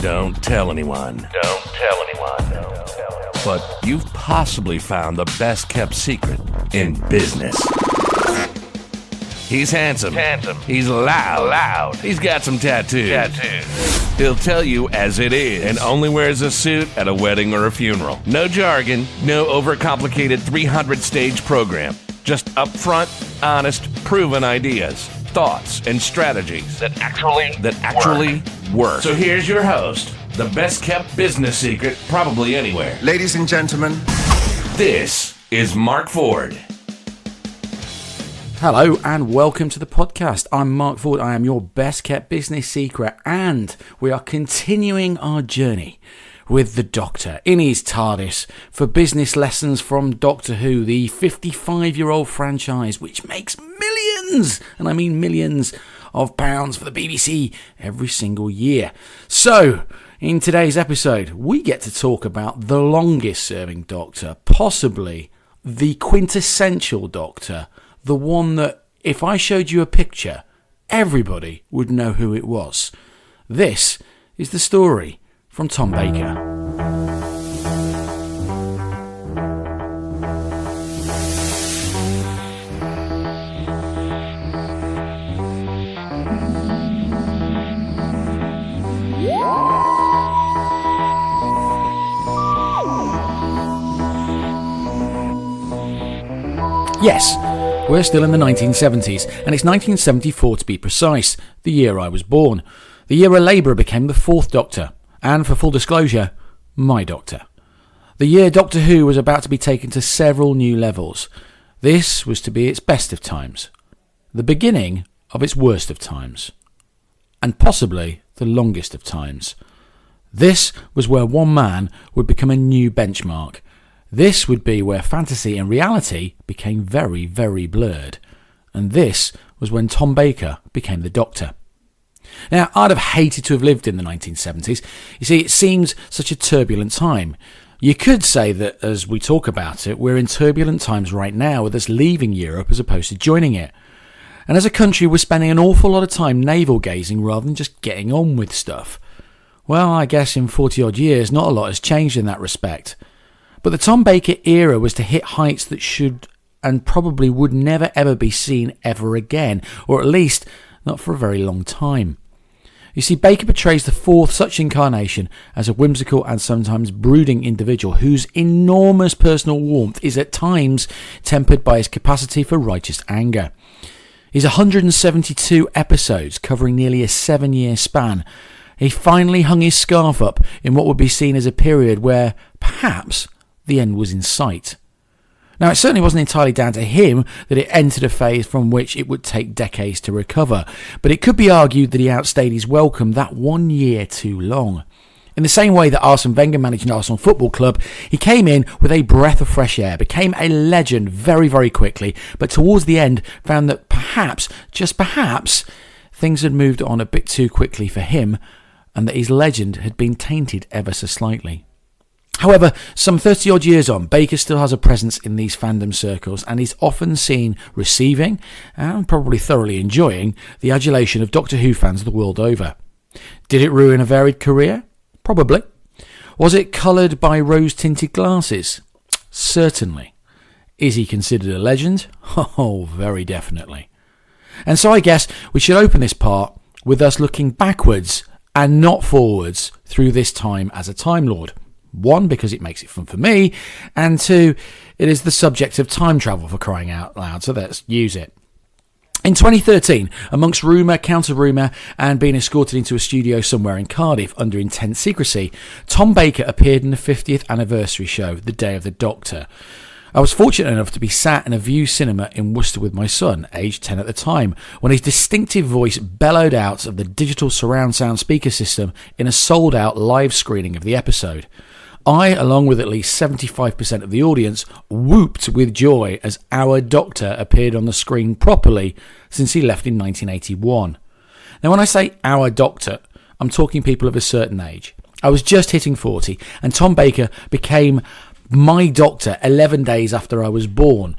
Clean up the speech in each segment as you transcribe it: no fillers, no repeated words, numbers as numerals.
Don't tell anyone. Don't tell anyone. But you've possibly found the best kept secret in business. He's handsome. He's loud. He's got some tattoos. He'll tell you as it is and only wears a suit at a wedding or a funeral. No jargon, no overcomplicated 300-stage program. Just upfront, honest, proven ideas, thoughts, and strategies That actually work. So here's your host, the best kept business secret probably anywhere. Ladies and gentlemen, This is Mark Ford. Hello and welcome to the podcast. I'm Mark Ford. I am your best kept business secret, and we are continuing our journey with the Doctor in his TARDIS for business lessons from Doctor Who, the 55-year-old franchise which makes millions, and I mean millions of pounds for the BBC every single year. So, in today's episode, we get to talk about the longest serving Doctor, possibly the quintessential Doctor, the one that if I showed you a picture, everybody would know who it was. This is the story from Tom Baker. Yes, we're still in the 1970s, and it's 1974 to be precise, the year I was born. The year a labourer became the fourth Doctor, and for full disclosure, my Doctor. The year Doctor Who was about to be taken to several new levels. This was to be its best of times, the beginning of its worst of times, and possibly the longest of times. This was where one man would become a new benchmark. This would be where fantasy and reality became very, very blurred. And this was when Tom Baker became the Doctor. Now, I'd have hated to have lived in the 1970s. You see, it seems such a turbulent time. You could say that as we talk about it, we're in turbulent times right now with us leaving Europe as opposed to joining it. And as a country, we're spending an awful lot of time navel-gazing rather than just getting on with stuff. Well, I guess in 40-odd years, not a lot has changed in that respect. But the Tom Baker era was to hit heights that should and probably would never ever be seen ever again, or at least not for a very long time. You see, Baker portrays the fourth such incarnation as a whimsical and sometimes brooding individual whose enormous personal warmth is at times tempered by his capacity for righteous anger. His 172 episodes covering nearly a 7-year span, he finally hung his scarf up in what would be seen as a period where, perhaps, the end was in sight. Now, it certainly wasn't entirely down to him that it entered a phase from which it would take decades to recover, but it could be argued that he outstayed his welcome that 1 year too long. In the same way that Arsene Wenger managed an Arsenal Football Club, he came in with a breath of fresh air, became a legend very, very quickly, but towards the end found that perhaps, just perhaps, things had moved on a bit too quickly for him, and that his legend had been tainted ever so slightly. However, some 30-odd years on, Baker still has a presence in these fandom circles and is often seen receiving, and probably thoroughly enjoying, the adulation of Doctor Who fans the world over. Did it ruin a varied career? Probably. Was it coloured by rose-tinted glasses? Certainly. Is he considered a legend? Oh, very definitely. And so I guess we should open this part with us looking backwards and not forwards through this time as a Time Lord. One, because it makes it fun for me, and two, it is the subject of time travel for crying out loud, so let's use it. In 2013, amongst rumour, counter-rumour, and being escorted into a studio somewhere in Cardiff under intense secrecy, Tom Baker appeared in the 50th anniversary show, The Day of the Doctor. I was fortunate enough to be sat in a View cinema in Worcester with my son, aged 10 at the time, when his distinctive voice bellowed out of the digital surround sound speaker system in a sold-out live screening of the episode. I, along with at least 75% of the audience, whooped with joy as our Doctor appeared on the screen properly since he left in 1981. Now, when I say our Doctor, I'm talking people of a certain age. I was just hitting 40, and Tom Baker became my Doctor 11 days after I was born.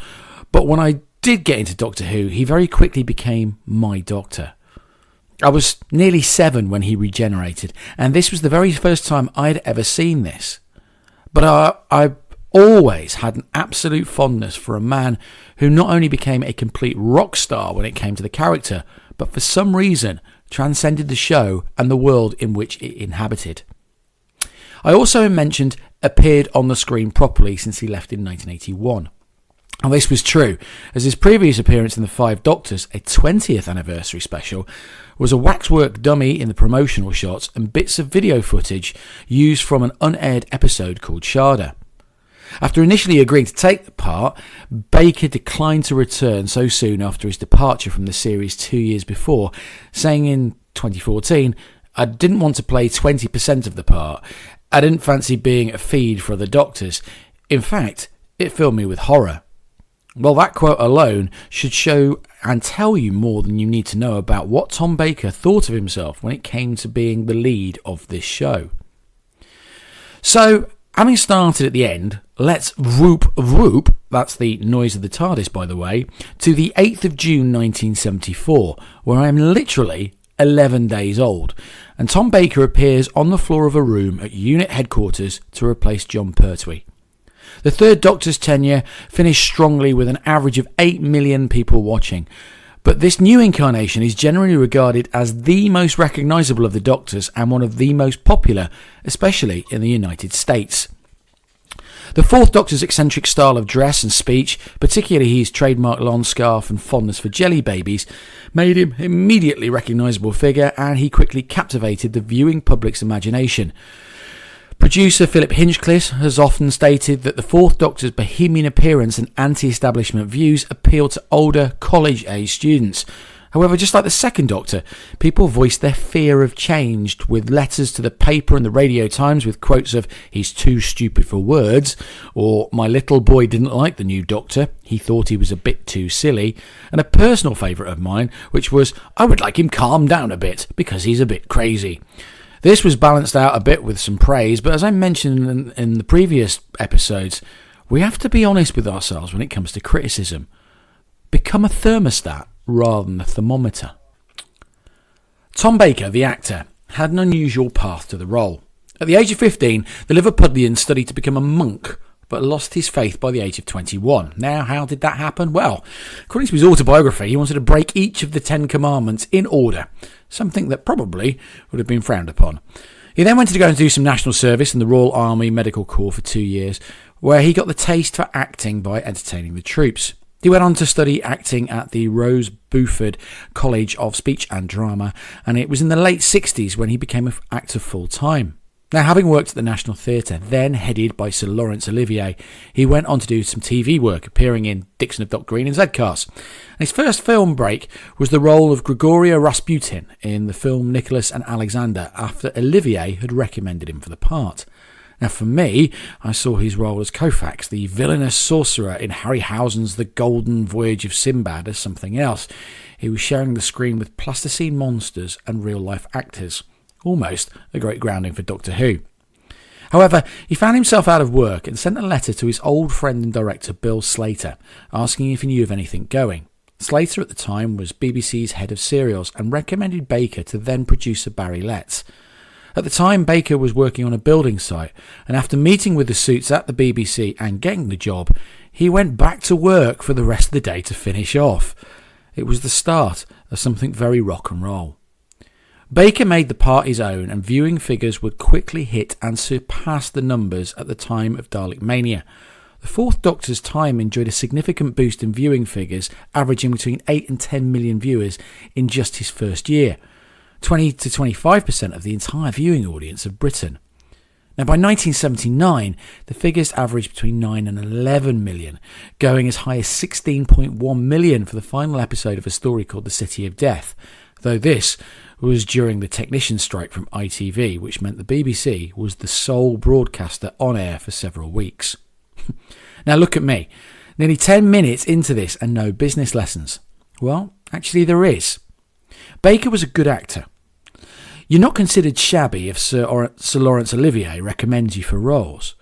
But when I did get into Doctor Who, he very quickly became my Doctor. I was nearly 7 when he regenerated, and this was the very first time I'd ever seen this. But I always had an absolute fondness for a man who not only became a complete rock star when it came to the character, but for some reason transcended the show and the world in which it inhabited. I also mentioned appeared on the screen properly since he left in 1981. And this was true, as his previous appearance in The Five Doctors, a 20th anniversary special, was a waxwork dummy in the promotional shots and bits of video footage used from an unaired episode called Sharda. After initially agreeing to take the part, Baker declined to return so soon after his departure from the series 2 years before, saying in 2014, "I didn't want to play 20% of the part. I didn't fancy being a feed for other doctors. In fact, it filled me with horror." Well, that quote alone should show and tell you more than you need to know about what Tom Baker thought of himself when it came to being the lead of this show. So, having started at the end, let's whoop, that's the noise of the TARDIS by the way, to the 8th of June 1974, where I am literally 11 days old, and Tom Baker appears on the floor of a room at unit headquarters to replace John Pertwee. The Third Doctor's tenure finished strongly with an average of 8 million people watching, but this new incarnation is generally regarded as the most recognisable of the Doctors and one of the most popular, especially in the United States. The Fourth Doctor's eccentric style of dress and speech, particularly his trademark lawn scarf and fondness for jelly babies, made him an immediately recognisable figure, and he quickly captivated the viewing public's imagination. Producer Philip Hinchcliffe has often stated that the Fourth Doctor's bohemian appearance and anti-establishment views appeal to older, college-age students. However, just like the Second Doctor, people voiced their fear of change with letters to the paper and the Radio Times with quotes of "he's too stupid for words," or "my little boy didn't like the new Doctor, he thought he was a bit too silly," and a personal favourite of mine, which was "I would like him calmed down a bit because he's a bit crazy." This was balanced out a bit with some praise, but as I mentioned in the previous episodes, we have to be honest with ourselves when it comes to criticism. Become a thermostat rather than a thermometer. Tom Baker, the actor, had an unusual path to the role. At the age of 15, the Liverpudlian studied to become a monk, but lost his faith by the age of 21. Now, how did that happen? Well, according to his autobiography, he wanted to break each of the 10 commandments in order, something that probably would have been frowned upon. He then went to go and do some national service in the Royal Army Medical Corps for 2 years, where he got the taste for acting by entertaining the troops. He went on to study acting at the Rose Buford College of Speech and Drama, and it was in the late 60s when he became an actor full-time. Now, having worked at the National Theatre, then headed by Sir Laurence Olivier, he went on to do some TV work, appearing in Dixon of Dock Green and Z-Cars. And his first film break was the role of Grigoria Rasputin in the film Nicholas and Alexander, after Olivier had recommended him for the part. Now, for me, I saw his role as Koufax, the villainous sorcerer in Harryhausen's The Golden Voyage of Sinbad, as something else. He was sharing the screen with plasticine monsters and real-life actors. Almost a great grounding for Doctor Who. However, he found himself out of work and sent a letter to his old friend and director Bill Slater, asking if he knew of anything going. Slater at the time was BBC's head of serials and recommended Baker to then producer Barry Letts. At the time, Baker was working on a building site, and after meeting with the suits at the BBC and getting the job, he went back to work for the rest of the day to finish off. It was the start of something very rock and roll. Baker made the part his own, and viewing figures would quickly hit and surpass the numbers at the time of Dalek Mania. The Fourth Doctor's time enjoyed a significant boost in viewing figures, averaging between 8 and 10 million viewers in just his first year, 20 to 25% of the entire viewing audience of Britain. Now, by 1979, the figures averaged between 9 and 11 million, going as high as 16.1 million for the final episode of a story called The City of Death, though this was during the technician strike from ITV, which meant the BBC was the sole broadcaster on air for several weeks. Now look at me, nearly 10 minutes into this and no business lessons. Well, actually there is. Baker was a good actor. You're not considered shabby if Sir Laurence Olivier recommends you for roles,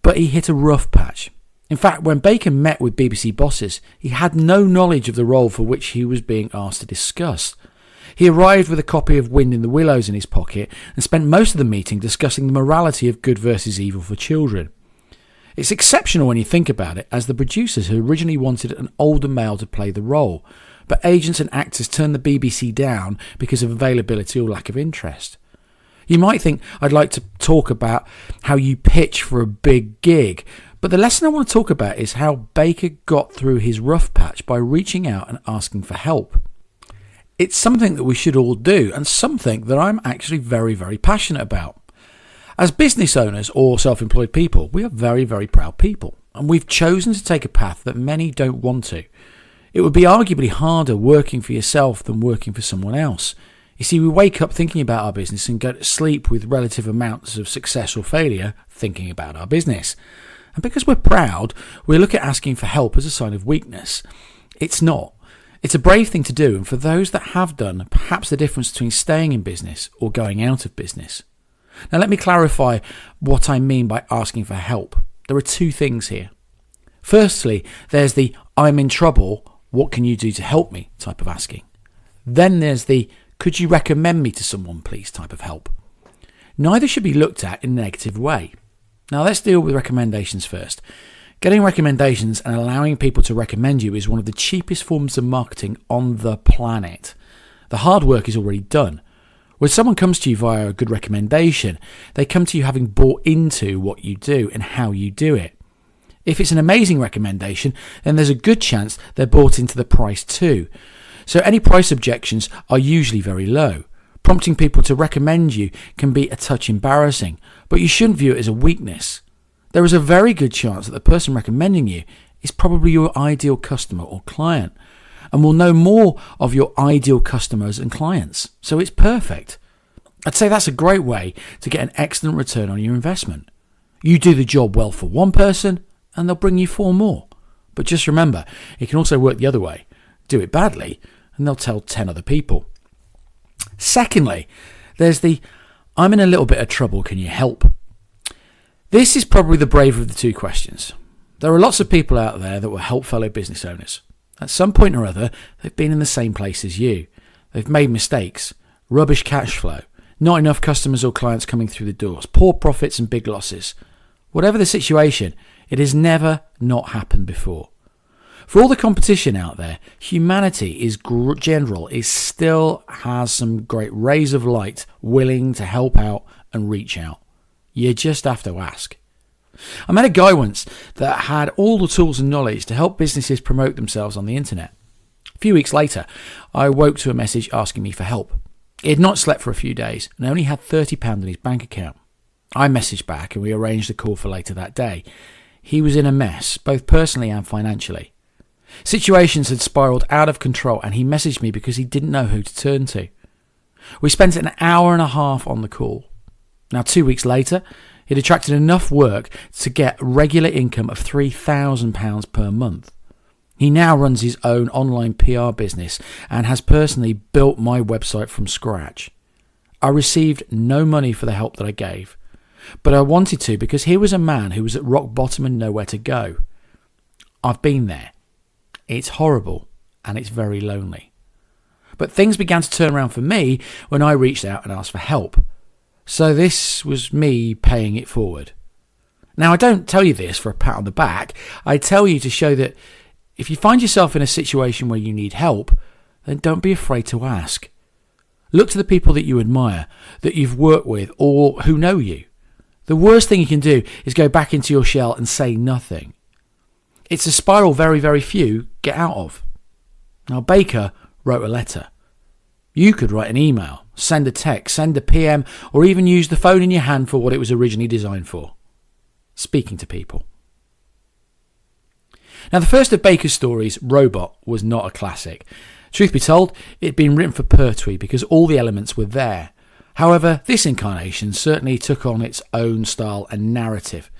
but he hit a rough patch. In fact, when Baker met with BBC bosses, he had no knowledge of the role for which he was being asked to discuss. He arrived with a copy of Wind in the Willows in his pocket and spent most of the meeting discussing the morality of good versus evil for children. It's exceptional when you think about it, as the producers who originally wanted an older male to play the role, but agents and actors turned the BBC down because of availability or lack of interest. You might think I'd like to talk about how you pitch for a big gig, but the lesson I want to talk about is how Baker got through his rough patch by reaching out and asking for help. It's something that we should all do, and something that I'm actually very, very passionate about. As business owners or self-employed people, we are very, very proud people, and we've chosen to take a path that many don't want to. It would be arguably harder working for yourself than working for someone else. You see, we wake up thinking about our business and go to sleep with relative amounts of success or failure thinking about our business. And because we're proud, we look at asking for help as a sign of weakness. It's not. It's a brave thing to do, and for those that have done, perhaps the difference between staying in business or going out of business. Now let me clarify what I mean by asking for help. There are two things here. Firstly, there's the "I'm in trouble, what can you do to help me" type of asking. Then there's the "could you recommend me to someone please" type of help. Neither should be looked at in a negative way. Now let's deal with recommendations first. Getting recommendations and allowing people to recommend you is one of the cheapest forms of marketing on the planet. The hard work is already done. When someone comes to you via a good recommendation, they come to you having bought into what you do and how you do it. If it's an amazing recommendation, then there's a good chance they're bought into the price too. So any price objections are usually very low. Prompting people to recommend you can be a touch embarrassing, but you shouldn't view it as a weakness. There is a very good chance that the person recommending you is probably your ideal customer or client, and will know more of your ideal customers and clients. So it's perfect. I'd say that's a great way to get an excellent return on your investment. You do the job well for one person, and they'll bring you 4 more. But just remember, it can also work the other way. Do it badly, and they'll tell 10 other people. Secondly, there's the "I'm in a little bit of trouble, can you help?" This is probably the braver of the two questions. There are lots of people out there that will help fellow business owners. At some point or other, they've been in the same place as you. They've made mistakes, rubbish cash flow, not enough customers or clients coming through the doors, poor profits and big losses. Whatever the situation, it has never not happened before. For all the competition out there, humanity still has some great rays of light willing to help out and reach out. You just have to ask. I met a guy once that had all the tools and knowledge to help businesses promote themselves on the internet. A few weeks later, I woke to a message asking me for help. He had not slept for a few days and only had £30 in his bank account. I messaged back and we arranged a call for later that day. He was in a mess, both personally and financially. Situations had spiralled out of control and he messaged me because he didn't know who to turn to. We spent an hour and a half on the call. Now, 2 weeks later, he'd attracted enough work to get regular income of £3,000 per month. He now runs his own online PR business and has personally built my website from scratch. I received no money for the help that I gave, but I wanted to because here was a man who was at rock bottom and nowhere to go. I've been there. It's horrible and it's very lonely. But things began to turn around for me when I reached out and asked for help. So this was me paying it forward. Now, I don't tell you this for a pat on the back. I tell you to show that if you find yourself in a situation where you need help, then don't be afraid to ask. Look to the people that you admire, that you've worked with, or who know you. The worst thing you can do is go back into your shell and say nothing. It's a spiral very, very few get out of. Now, Baker wrote a letter. You could write an email, send a text, send a PM, or even use the phone in your hand for what it was originally designed for. Speaking to people. Now, the first of Baker's stories, Robot, was not a classic. Truth be told, it had been written for Pertwee because all the elements were there. However, this incarnation certainly took on its own style and narrative.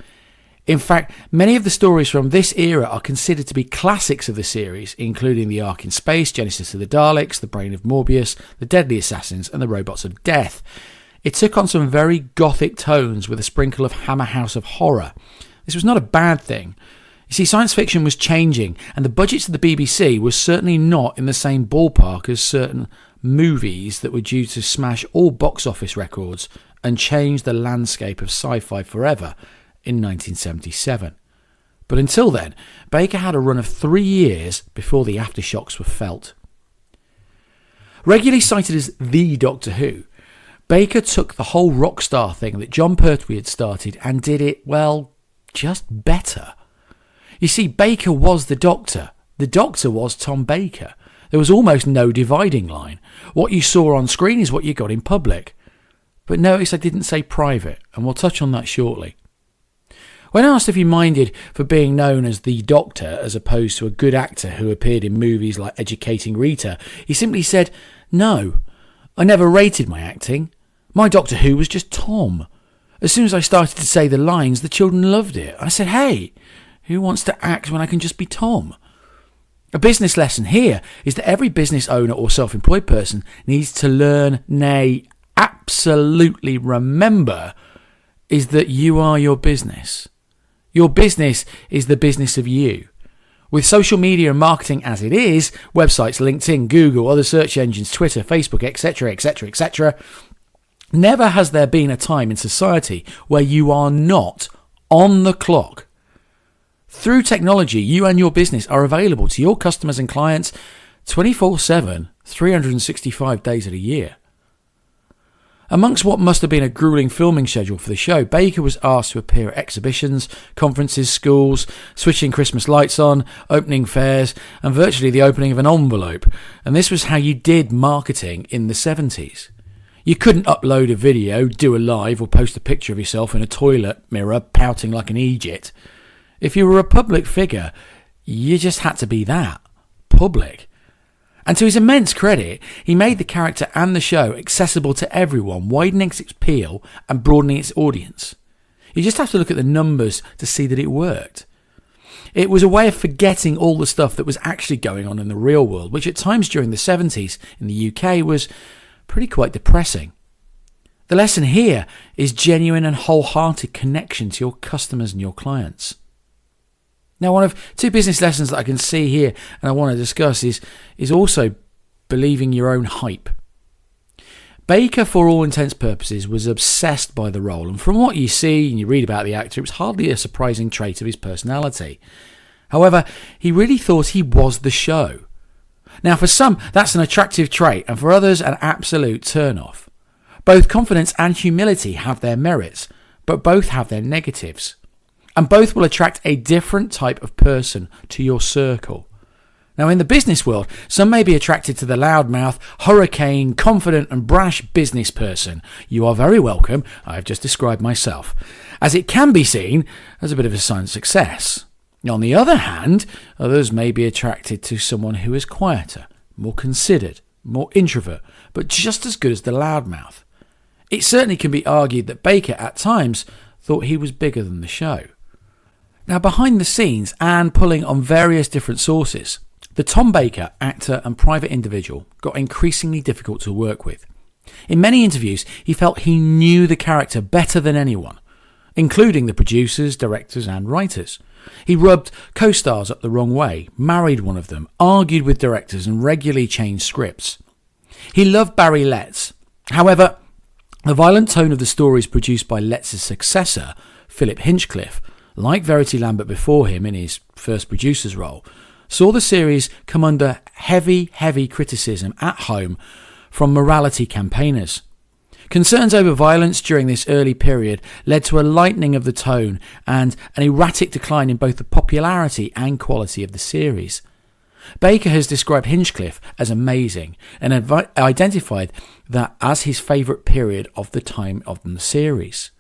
In fact, many of the stories from this era are considered to be classics of the series, including The Ark in Space, Genesis of the Daleks, The Brain of Morbius, The Deadly Assassins, and The Robots of Death. It took on some very gothic tones with a sprinkle of Hammer House of Horror. This was not a bad thing. You see, science fiction was changing, and the budgets of the BBC were certainly not in the same ballpark as certain movies that were due to smash all box office records and change the landscape of sci-fi forever in 1977. But until then, Baker had a run of 3 years before the aftershocks were felt. Regularly cited as the Doctor Who, Baker took the whole rock star thing that Jon Pertwee had started and did it, well, just better. You see, Baker was the Doctor. The Doctor was Tom Baker. There was almost no dividing line. What you saw on screen is what you got in public. But notice I didn't say private, and we'll touch on that shortly. When asked if he minded for being known as the Doctor as opposed to a good actor who appeared in movies like Educating Rita, he simply said, "No, I never rated my acting. My Doctor Who was just Tom. As soon as I started to say the lines, the children loved it. I said, hey, who wants to act when I can just be Tom?" A business lesson here is that every business owner or self-employed person needs to learn, nay, absolutely remember, is that you are your business. Your business is the business of you. With social media and marketing as it is, websites, LinkedIn, Google, other search engines, Twitter, Facebook, etc., etc., etc., never has there been a time in society where you are not on the clock. Through technology, you and your business are available to your customers and clients 24/7, 365 days of the year. Amongst what must have been a grueling filming schedule for the show, Baker was asked to appear at exhibitions, conferences, schools, switching Christmas lights on, opening fairs, and virtually the opening of an envelope. And this was how you did marketing in the 70s. You couldn't upload a video, do a live, or post a picture of yourself in a toilet mirror pouting like an Egypt. If you were a public figure, you just had to be that, public. And to his immense credit, he made the character and the show accessible to everyone, widening its appeal and broadening its audience. You just have to look at the numbers to see that it worked. It was a way of forgetting all the stuff that was actually going on in the real world, which at times during the 70s in the UK was pretty quite depressing. The lesson here is genuine and wholehearted connection to your customers and your clients. Now, one of two business lessons that I can see here and I want to discuss is also believing your own hype. Baker, for all intents and purposes, was obsessed by the role, and from what you see and you read about the actor, it was hardly a surprising trait of his personality. However, he really thought he was the show. Now, for some, that's an attractive trait, and for others, an absolute turn-off. Both confidence and humility have their merits, but both have their negatives. And both will attract a different type of person to your circle. Now, in the business world, some may be attracted to the loudmouth, hurricane, confident and brash business person. You are very welcome. I have just described myself, as it can be seen as a bit of a sign of success. On the other hand, others may be attracted to someone who is quieter, more considered, more introvert, but just as good as the loudmouth. It certainly can be argued that Baker, at times, thought he was bigger than the show. Now, behind the scenes and pulling on various different sources, the Tom Baker, actor and private individual, got increasingly difficult to work with. In many interviews, he felt he knew the character better than anyone, including the producers, directors and writers. He rubbed co-stars up the wrong way, married one of them, argued with directors and regularly changed scripts. He loved Barry Letts. However, the violent tone of the stories produced by Letts' successor, Philip Hinchcliffe, like Verity Lambert before him in his first producer's role, saw the series come under heavy criticism at home from morality campaigners. Concerns over violence during this early period led to a lightening of the tone and an erratic decline in both the popularity and quality of the series. Baker has described Hinchcliffe as amazing and identified that as his favourite period of the time of the series.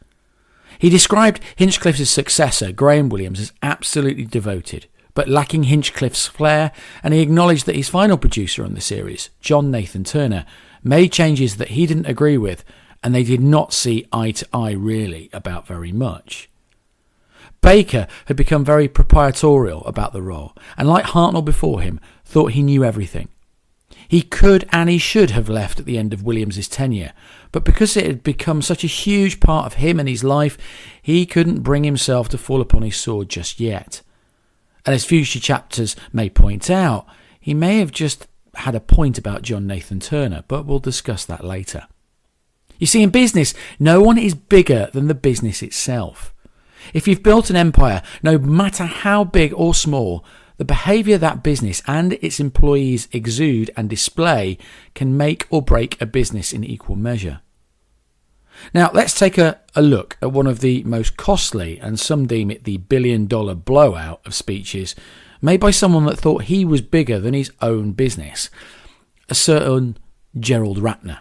He described Hinchcliffe's successor, Graham Williams, as absolutely devoted, but lacking Hinchcliffe's flair, and he acknowledged that his final producer on the series, John Nathan Turner, made changes that he didn't agree with, and they did not see eye to eye really about very much. Baker had become very proprietorial about the role, and like Hartnell before him, thought he knew everything. He could and he should have left at the end of Williams' tenure, but because it had become such a huge part of him and his life, he couldn't bring himself to fall upon his sword just yet. And as future chapters may point out, he may have just had a point about John Nathan Turner, but we'll discuss that later. You see, in business, no one is bigger than the business itself. If you've built an empire, no matter how big or small, the behaviour that business and its employees exude and display can make or break a business in equal measure. Now, let's take a look at one of the most costly, and some deem it the billion-dollar blowout of speeches made by someone that thought he was bigger than his own business, a certain Gerald Ratner.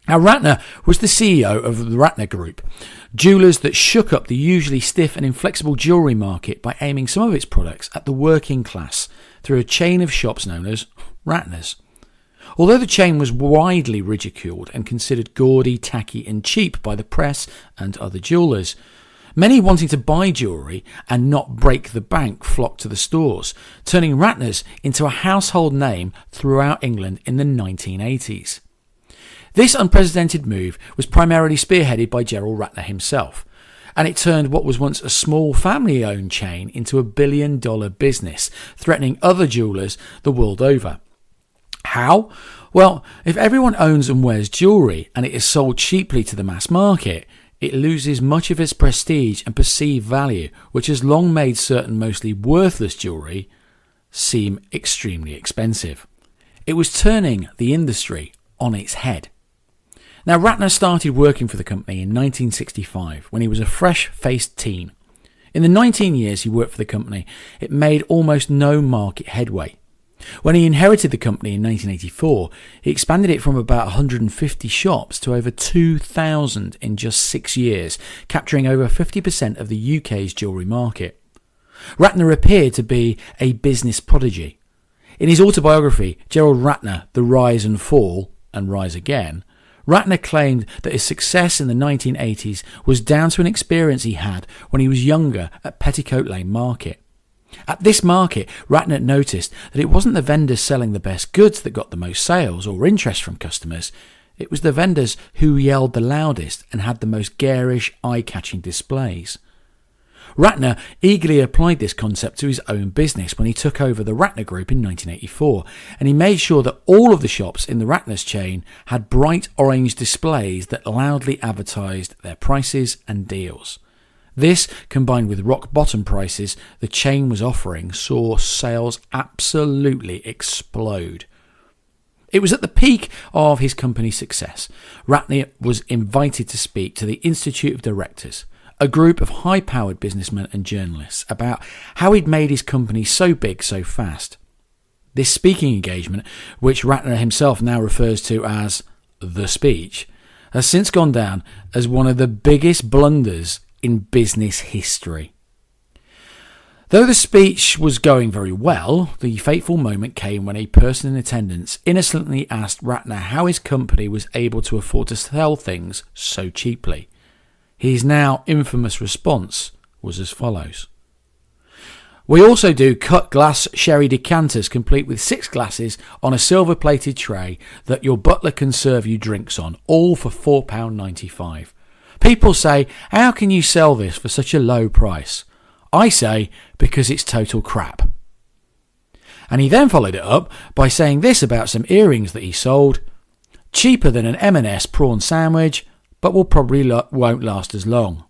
Now, Ratner was the CEO of the Rattler Group, jewellers that shook up the usually stiff and inflexible jewellery market by aiming some of its products at the working class through a chain of shops known as Rattlers. Although the chain was widely ridiculed and considered gaudy, tacky and cheap by the press and other jewellers, many wanting to buy jewellery and not break the bank flocked to the stores, turning Rattlers into a household name throughout England in the 1980s. This unprecedented move was primarily spearheaded by Gerald Ratner himself, and it turned what was once a small family-owned chain into a billion-dollar business, threatening other jewellers the world over. How? Well, if everyone owns and wears jewellery and it is sold cheaply to the mass market, it loses much of its prestige and perceived value, which has long made certain mostly worthless jewellery seem extremely expensive. It was turning the industry on its head. Now, Ratner started working for the company in 1965 when he was a fresh-faced teen. In the 19 years he worked for the company, it made almost no market headway. When he inherited the company in 1984, he expanded it from about 150 shops to over 2,000 in just 6 years, capturing over 50% of the UK's jewellery market. Ratner appeared to be a business prodigy. In his autobiography, Gerald Ratner, The Rise and Fall, and Rise Again, Ratner claimed that his success in the 1980s was down to an experience he had when he was younger at Petticoat Lane Market. At this market, Ratner noticed that it wasn't the vendors selling the best goods that got the most sales or interest from customers. It was the vendors who yelled the loudest and had the most garish, eye-catching displays. Ratner eagerly applied this concept to his own business when he took over the Rattler Group in 1984, and he made sure that all of the shops in the Rattlers chain had bright orange displays that loudly advertised their prices and deals. This, combined with rock-bottom prices the chain was offering, saw sales absolutely explode. It was at the peak of his company's success. Ratner was invited to speak to the Institute of Directors, a group of high-powered businessmen and journalists, about how he'd made his company so big so fast. This speaking engagement, which Ratner himself now refers to as the speech, has since gone down as one of the biggest blunders in business history. Though the speech was going very well, the fateful moment came when a person in attendance innocently asked Ratner how his company was able to afford to sell things so cheaply. His now infamous response was as follows: "We also do cut glass sherry decanters complete with 6 glasses on a silver-plated tray that your butler can serve you drinks on, all for £4.95. People say, how can you sell this for such a low price? I say, because it's total crap." And he then followed it up by saying this about some earrings that he sold: "Cheaper than an M&S prawn sandwich, but will probably won't last as long."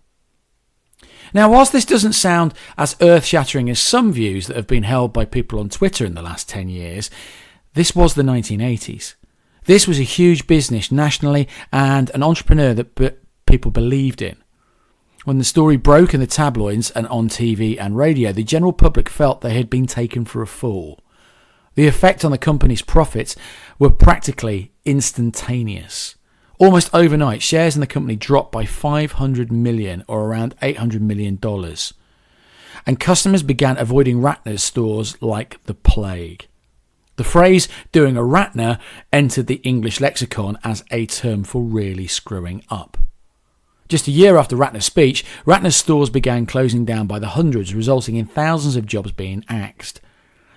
Now, whilst this doesn't sound as earth-shattering as some views that have been held by people on Twitter in the last 10 years, this was the 1980s. This was a huge business nationally and an entrepreneur that people believed in. When the story broke in the tabloids and on TV and radio, the general public felt they had been taken for a fool. The effect on the company's profits were practically instantaneous. Almost overnight, shares in the company dropped by $500 million, or around $800 million. And customers began avoiding Ratner's stores like the plague. The phrase "doing a Ratner" entered the English lexicon as a term for really screwing up. Just a year after Ratner's speech, Ratner's stores began closing down by the hundreds, resulting in thousands of jobs being axed.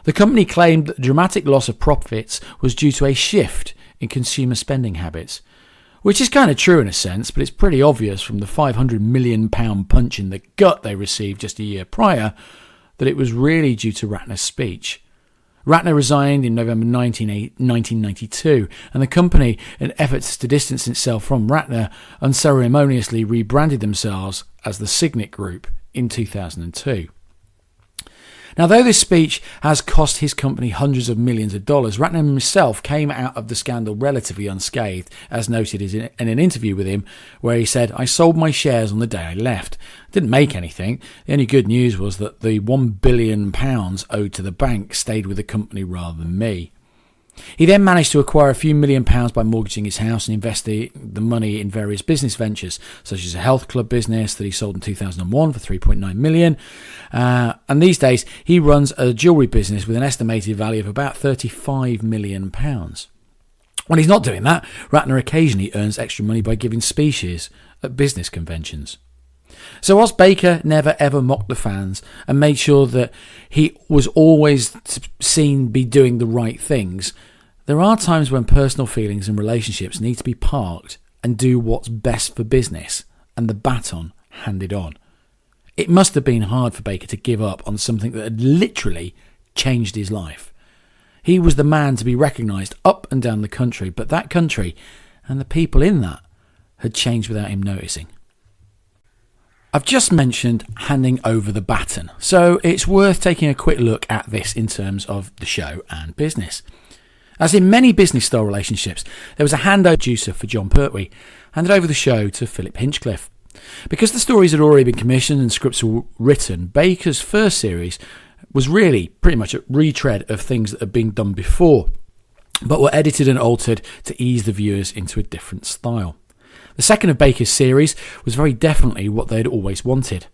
The company claimed that the dramatic loss of profits was due to a shift in consumer spending habits, which is kind of true in a sense, but it's pretty obvious from the £500 million punch in the gut they received just a year prior that it was really due to Ratner's speech. Ratner resigned in November 1992, and the company, in efforts to distance itself from Ratner, unceremoniously rebranded themselves as the Signet Group in 2002. Now, though this speech has cost his company hundreds of millions of dollars, Ratner himself came out of the scandal relatively unscathed, as noted in an interview with him, where he said, "I sold my shares on the day I left. Didn't make anything. The only good news was that the £1 billion owed to the bank stayed with the company rather than me." He then managed to acquire a few £1 million by mortgaging his house and investing the money in various business ventures, such as a health club business that he sold in 2001 for £3.9 million. And these days, he runs a jewellery business with an estimated value of about £35 million. When he's not doing that, Ratner occasionally earns extra money by giving speeches at business conventions. So whilst Baker never ever mocked the fans and made sure that he was always seen be doing the right things, there are times when personal feelings and relationships need to be parked and do what's best for business, and the baton handed on. It must have been hard for Baker to give up on something that had literally changed his life. He was the man to be recognised up and down the country, but that country and the people in that had changed without him noticing. I've just mentioned handing over the baton, so it's worth taking a quick look at this in terms of the show and business. As in many business-style relationships, there was a handover producer for John Pertwee, handed over the show to Philip Hinchcliffe. Because the stories had already been commissioned and scripts were written, Baker's first series was really pretty much a retread of things that had been done before, but were edited and altered to ease the viewers into a different style. The second of Baker's series was very definitely what they'd always wanted.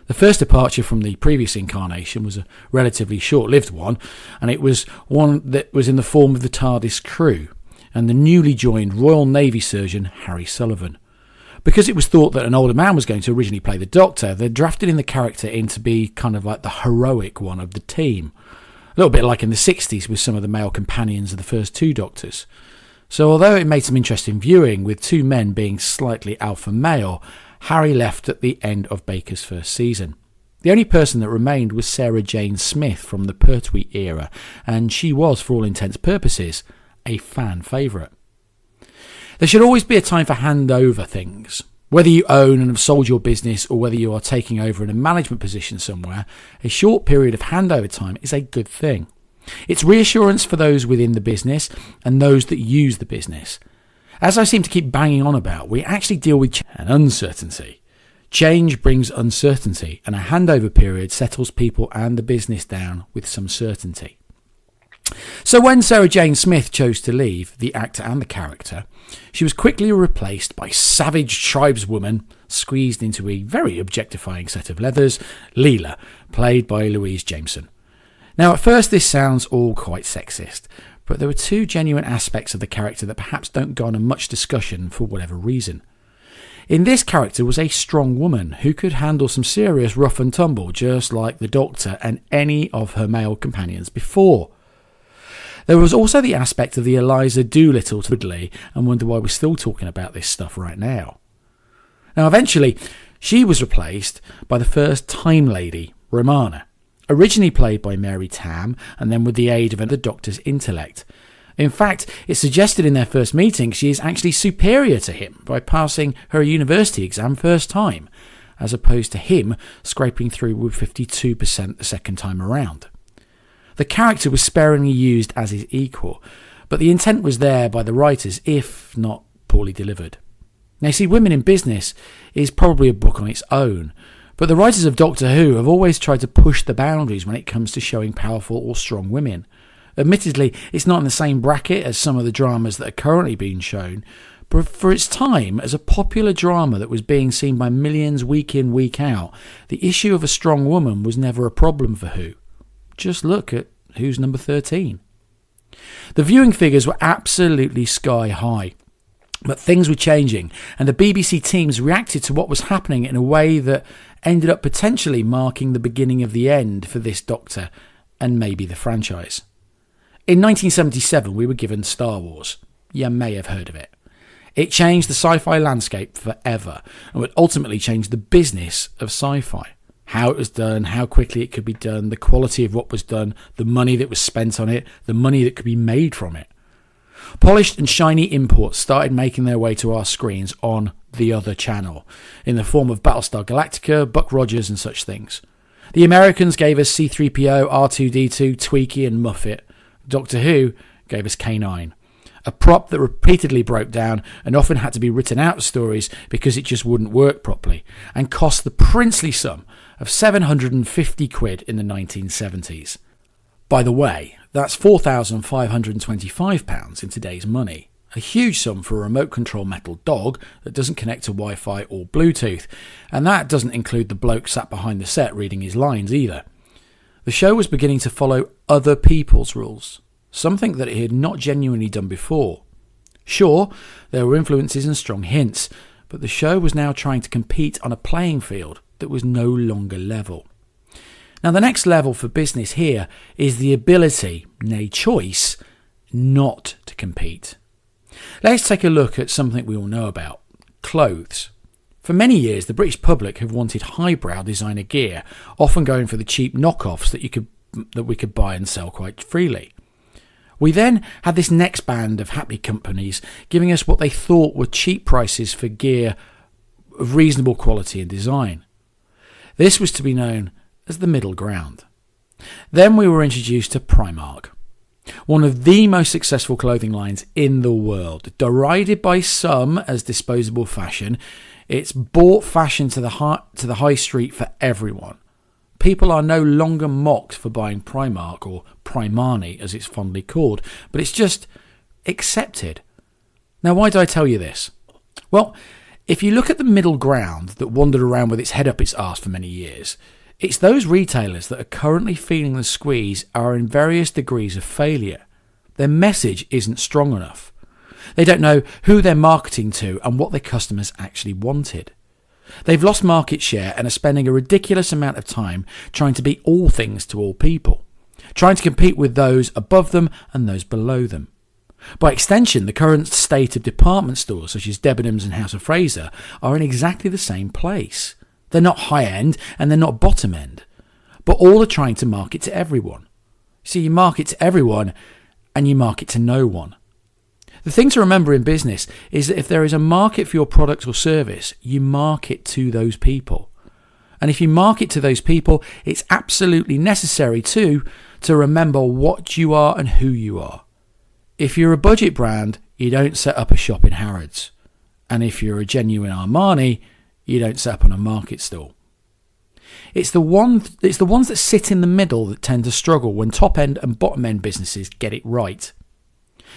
The first departure from the previous incarnation was a relatively short-lived one, and it was one that was in the form of the TARDIS crew and the newly joined Royal Navy surgeon Harry Sullivan. Because it was thought that an older man was going to originally play the Doctor, they drafted in the character in to be kind of like the heroic one of the team. A little bit like in the 60s with some of the male companions of the first two Doctors. So although it made some interesting viewing, with two men being slightly alpha male, Harry left at the end of Baker's first season. The only person that remained was Sarah Jane Smith from the Pertwee era, and she was, for all intents and purposes, a fan favourite. There should always be a time for handover things. Whether you own and have sold your business or whether you are taking over in a management position somewhere, a short period of handover time is a good thing. It's reassurance for those within the business and those that use the business. As I seem to keep banging on about, we actually deal with change and uncertainty. Change brings uncertainty, and a handover period settles people and the business down with some certainty. So when Sarah Jane Smith chose to leave, the actor and the character, she was quickly replaced by savage tribeswoman, squeezed into a very objectifying set of leathers, Leela, played by Louise Jameson. Now, at first this sounds all quite sexist, but there were two genuine aspects of the character that perhaps don't garner much discussion for whatever reason. In this character was a strong woman who could handle some serious rough and tumble, just like the Doctor and any of her male companions before. There was also the aspect of the Eliza Doolittle to Woodley, and wonder why we're still talking about this stuff right now. Now, eventually, she was replaced by the first Time Lady, Romana, originally played by Mary Tamm, and then with the aid of the Doctor's intellect. In fact, it's suggested in their first meeting she is actually superior to him by passing her university exam first time, as opposed to him scraping through with 52% the second time around. The character was sparingly used as his equal, but the intent was there by the writers, if not poorly delivered. Now, you see, Women in Business is probably a book on its own, but the writers of Doctor Who have always tried to push the boundaries when it comes to showing powerful or strong women. Admittedly, it's not in the same bracket as some of the dramas that are currently being shown, but for its time, as a popular drama that was being seen by millions week in, week out, the issue of a strong woman was never a problem for Who. Just look at Who's number 13. The viewing figures were absolutely sky high, but things were changing, and the BBC teams reacted to what was happening in a way that ended up potentially marking the beginning of the end for this Doctor and maybe the franchise. In 1977, we were given Star Wars. You may have heard of it. It changed the sci-fi landscape forever and would ultimately change the business of sci-fi. how it was done, how quickly it could be done, the quality of what was done, the money that was spent on it, the money that could be made from it. Polished and shiny imports started making their way to our screens on the other channel, in the form of Battlestar Galactica, Buck Rogers and such things. The Americans gave us C-3PO, R2-D2, Tweaky and Muffet. Doctor Who gave us K9, a prop that repeatedly broke down and often had to be written out of stories because it just wouldn't work properly, and cost the princely sum of £750 in the 1970s. By the way, that's £4,525 in today's money. A huge sum for a remote control metal dog that doesn't connect to Wi-Fi or Bluetooth, and that doesn't include the bloke sat behind the set reading his lines either. The show was beginning to follow other people's rules, something that it had not genuinely done before. Sure, there were influences and strong hints, but the show was now trying to compete on a playing field that was no longer level. Now, the next level for business here is the ability, nay choice, not to compete. Let's take a look at something we all know about: clothes. For many years, the British public have wanted highbrow designer gear, often going for the cheap knockoffs that we could buy and sell quite freely. We then had this next band of happy companies giving us what they thought were cheap prices for gear of reasonable quality and design. This was to be known as the middle ground. Then we were introduced to Primark, one of the most successful clothing lines in the world. Derided by some as disposable fashion, it's brought fashion to the high street for everyone. People are no longer mocked for buying Primark, or Primani as it's fondly called, but it's just accepted. Now, why do I tell you this? Well, if you look at the middle ground that wandered around with its head up its arse for many years, it's those retailers that are currently feeling the squeeze are in various degrees of failure. Their message isn't strong enough. They don't know who they're marketing to and what their customers actually wanted. They've lost market share and are spending a ridiculous amount of time trying to be all things to all people, trying to compete with those above them and those below them. By extension, the current state of department stores such as Debenhams and House of Fraser are in exactly the same place. They're not high-end and they're not bottom-end, but all are trying to market to everyone. See, you market to everyone and you market to no one. The thing to remember in business is that if there is a market for your product or service, you market to those people. And if you market to those people, it's absolutely necessary to remember what you are and who you are. If you're a budget brand, you don't set up a shop in Harrods. And if you're a genuine Armani, you don't set up on a market stall. It's the ones that sit in the middle that tend to struggle when top-end and bottom-end businesses get it right.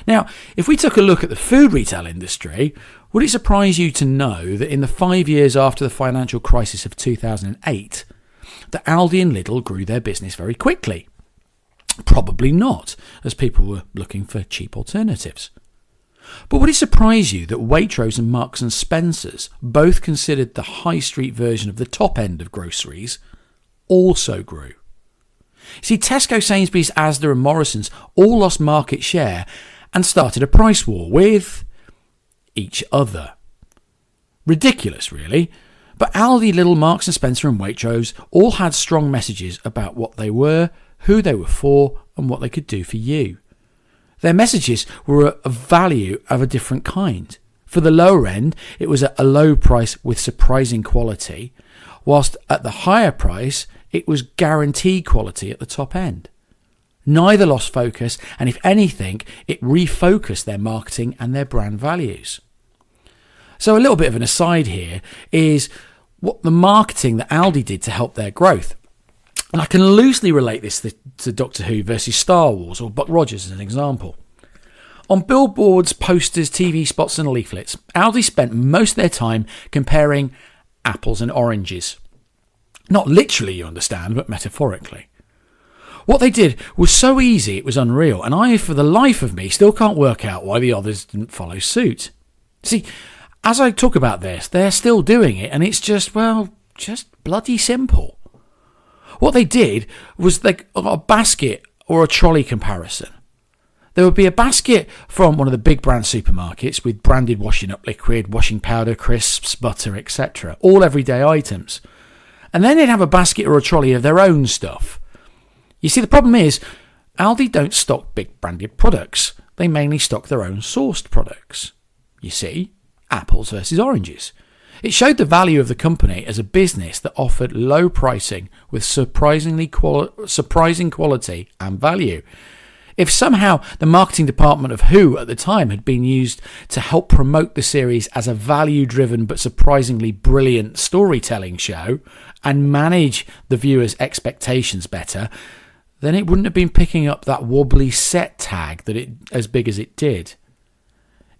Now, if we took a look at the food retail industry, would it surprise you to know that in the 5 years after the financial crisis of 2008, that Aldi and Lidl grew their business very quickly? Probably not, as people were looking for cheap alternatives. But would it surprise you that Waitrose and Marks and Spencer's, both considered the high street version of the top end of groceries, also grew? See, Tesco, Sainsbury's, Asda and Morrison's all lost market share and started a price war with each other. Ridiculous, really. But Aldi, Lidl, Marks and Spencer and Waitrose all had strong messages about what they were, who they were for, and what they could do for you. Their messages were a value of a different kind. For the lower end, it was at a low price with surprising quality, whilst at the higher price, it was guaranteed quality at the top end. Neither lost focus, and if anything, it refocused their marketing and their brand values. So a little bit of an aside here is what the marketing that Aldi did to help their growth. And I can loosely relate this to Doctor Who versus Star Wars or Buck Rogers as an example. On billboards, posters, TV spots and leaflets, Aldi spent most of their time comparing apples and oranges. Not literally, you understand, but metaphorically. What they did was so easy it was unreal, and I, for the life of me, still can't work out why the others didn't follow suit. See, as I talk about this, they're still doing it, and it's just bloody simple. What they did was they got a basket or a trolley comparison. There would be a basket from one of the big brand supermarkets with branded washing up liquid, washing powder, crisps, butter, etc. All everyday items. And then they'd have a basket or a trolley of their own stuff. You see, the problem is, Aldi don't stock big branded products. They mainly stock their own sourced products. You see, apples versus oranges. It showed the value of the company as a business that offered low pricing with surprising quality and value. If somehow the marketing department of Who at the time had been used to help promote the series as a value-driven but surprisingly brilliant storytelling show and manage the viewer's expectations better, then it wouldn't have been picking up that wobbly set tag as big as it did.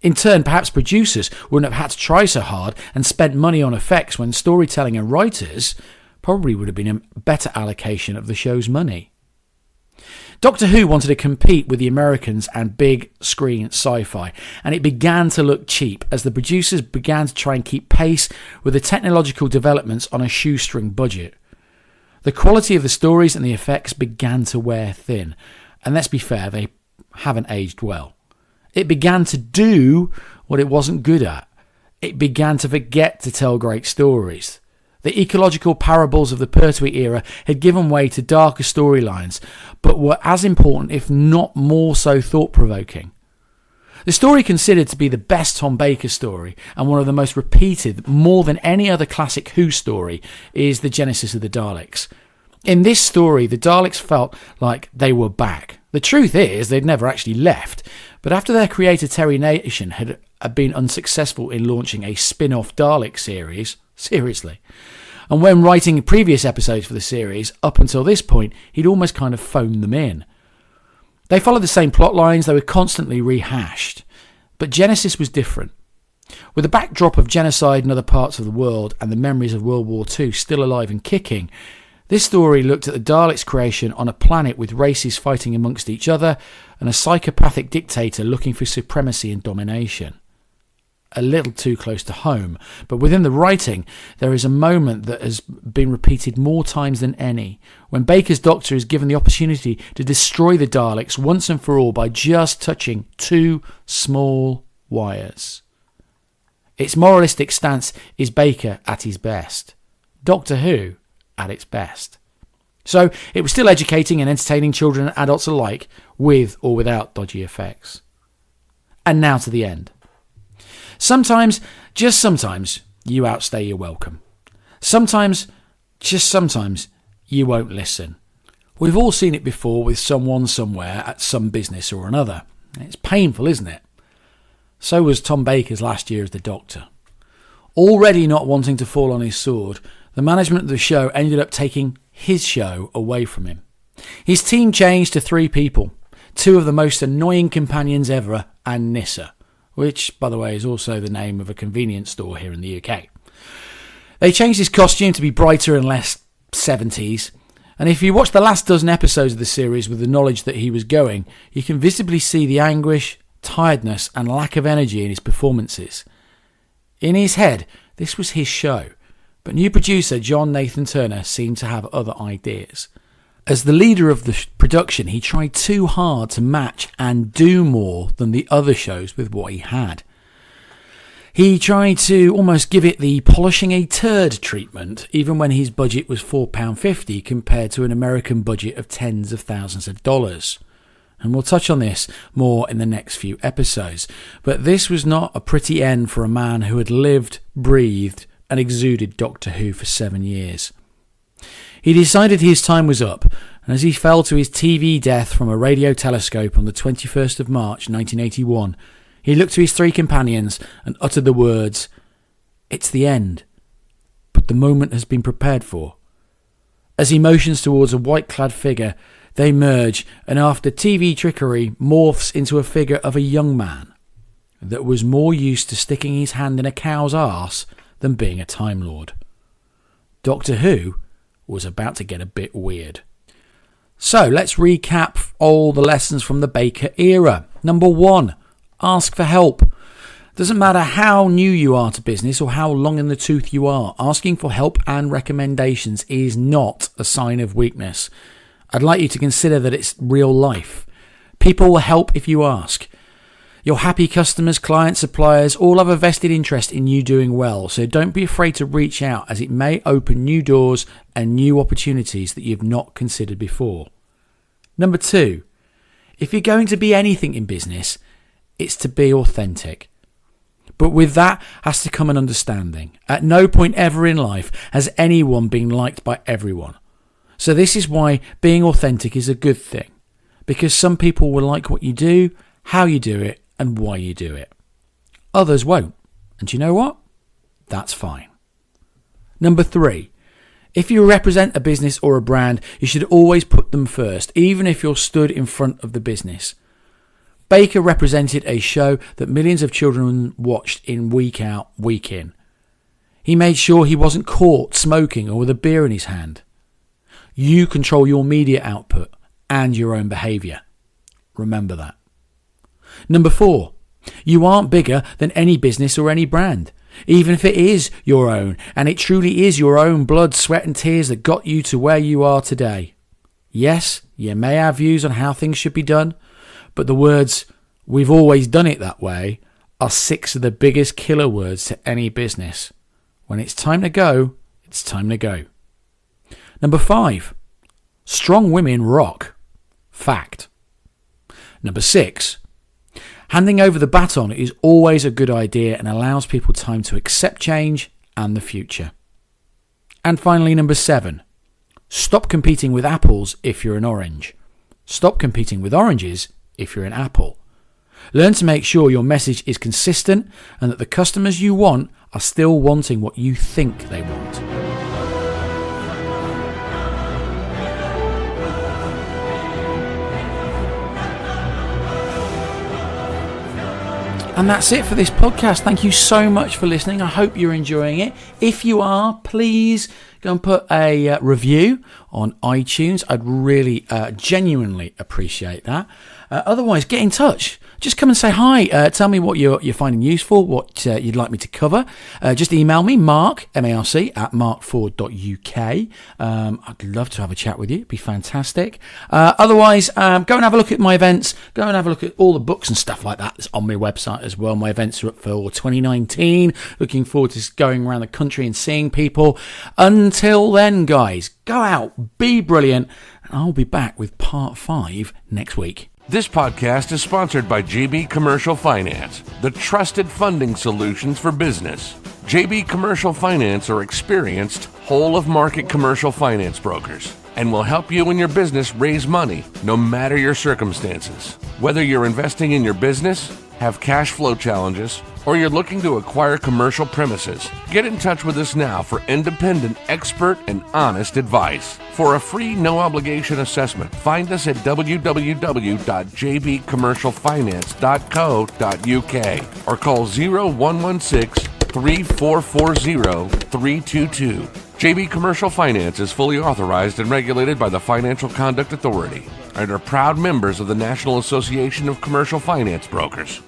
In turn, perhaps producers wouldn't have had to try so hard and spent money on effects when storytelling and writers probably would have been a better allocation of the show's money. Doctor Who wanted to compete with the Americans and big screen sci-fi, and it began to look cheap as the producers began to try and keep pace with the technological developments on a shoestring budget. The quality of the stories and the effects began to wear thin, and let's be fair, they haven't aged well. It began to do what it wasn't good at. It began to forget to tell great stories. The ecological parables of the Pertwee era had given way to darker storylines, but were as important, if not more so, thought-provoking. The story considered to be the best Tom Baker story, and one of the most repeated, more than any other classic Who story, is the Genesis of the Daleks. In this story, the Daleks felt like they were back. The truth is, they'd never actually left, but after their creator Terry Nation had been unsuccessful in launching a spin-off Dalek series, seriously, and when writing previous episodes for the series, up until this point, he'd almost kind of phoned them in. They followed the same plot lines, they were constantly rehashed, but Genesis was different. With the backdrop of genocide in other parts of the world and the memories of World War II still alive and kicking, this story looked at the Daleks' creation on a planet with races fighting amongst each other and a psychopathic dictator looking for supremacy and domination. A little too close to home, but within the writing there is a moment that has been repeated more times than any, when Baker's Doctor is given the opportunity to destroy the Daleks once and for all by just touching 2 small wires. Its moralistic stance is Baker at his best, Doctor Who at its best. So it was still educating and entertaining children and adults alike, with or without dodgy effects. And now to the end. Sometimes, just sometimes, you outstay your welcome. Sometimes, just sometimes, you won't listen. We've all seen it before with someone somewhere at some business or another. It's painful, isn't it? So was Tom Baker's last year as the Doctor. Already not wanting to fall on his sword, the management of the show ended up taking his show away from him. His team changed to 3 people, 2 of the most annoying companions ever, and Nissa, which, by the way, is also the name of a convenience store here in the UK. They changed his costume to be brighter and less 70s, and if you watch the last dozen episodes of the series with the knowledge that he was going, you can visibly see the anguish, tiredness and lack of energy in his performances. In his head, this was his show, but new producer John Nathan Turner seemed to have other ideas. As the leader of the production, he tried too hard to match and do more than the other shows with what he had. He tried to almost give it the polishing a turd treatment, even when his budget was £4.50 compared to an American budget of tens of thousands of dollars. And we'll touch on this more in the next few episodes. But this was not a pretty end for a man who had lived, breathed and exuded Doctor Who for 7 years. He decided his time was up, and as he fell to his TV death from a radio telescope on the 21st of March 1981, he looked to his 3 companions and uttered the words, "It's the end, but the moment has been prepared for." As he motions towards a white-clad figure, they merge, and after TV trickery, morphs into a figure of a young man that was more used to sticking his hand in a cow's arse than being a Time Lord. Doctor Who was about to get a bit weird. So let's recap all the lessons from the Baker era. Number 1, ask for help. Doesn't matter how new you are to business or how long in the tooth you are, asking for help and recommendations is not a sign of weakness. I'd like you to consider that it's real life. People will help if you ask. Your happy customers, clients, suppliers all have a vested interest in you doing well, so don't be afraid to reach out, as it may open new doors and new opportunities that you've not considered before. Number 2, if you're going to be anything in business, it's to be authentic. But with that has to come an understanding. At no point ever in life has anyone been liked by everyone. So this is why being authentic is a good thing, because some people will like what you do, how you do it, and why you do it. Others won't. And you know what? That's fine. Number 3, if you represent a business or a brand, you should always put them first, even if you're stood in front of the business. Baker represented a show that millions of children watched in week out, week in. He made sure he wasn't caught smoking or with a beer in his hand. You control your media output and your own behaviour. Remember that. Number 4, you aren't bigger than any business or any brand, even if it is your own, and it truly is your own blood, sweat and tears that got you to where you are today. Yes, you may have views on how things should be done, but the words, "we've always done it that way," are 6 of the biggest killer words to any business. When it's time to go, it's time to go. Number 5, strong women rock. Fact. Number 6, handing over the baton is always a good idea and allows people time to accept change and the future. And finally, number 7, stop competing with apples if you're an orange. Stop competing with oranges if you're an apple. Learn to make sure your message is consistent and that the customers you want are still wanting what you think they want. And that's it for this podcast. Thank you so much for listening. I hope you're enjoying it. If you are, please go and put a review on iTunes. I'd really genuinely appreciate that. Otherwise, get in touch. Just come and say hi. Tell me what you're finding useful, what you'd like me to cover. Just email me, Mark, M-A-R-C, at markford.uk. I'd love to have a chat with you. It'd be fantastic. Otherwise, go and have a look at my events. Go and have a look at all the books and stuff like that that's on my website as well. My events are up for 2019. Looking forward to going around the country and seeing people. Until then, guys, go out, be brilliant, and I'll be back with part 5 next week. This podcast is sponsored by JB Commercial Finance, the trusted funding solutions for business. JB Commercial Finance are experienced, whole-of-market commercial finance brokers and will help you and your business raise money, no matter your circumstances. Whether you're investing in your business, have cash flow challenges, or you're looking to acquire commercial premises, get in touch with us now for independent, expert, and honest advice. For a free, no-obligation assessment, find us at www.jbcommercialfinance.co.uk or call 0116-3440-322. JB Commercial Finance is fully authorized and regulated by the Financial Conduct Authority and are proud members of the National Association of Commercial Finance Brokers.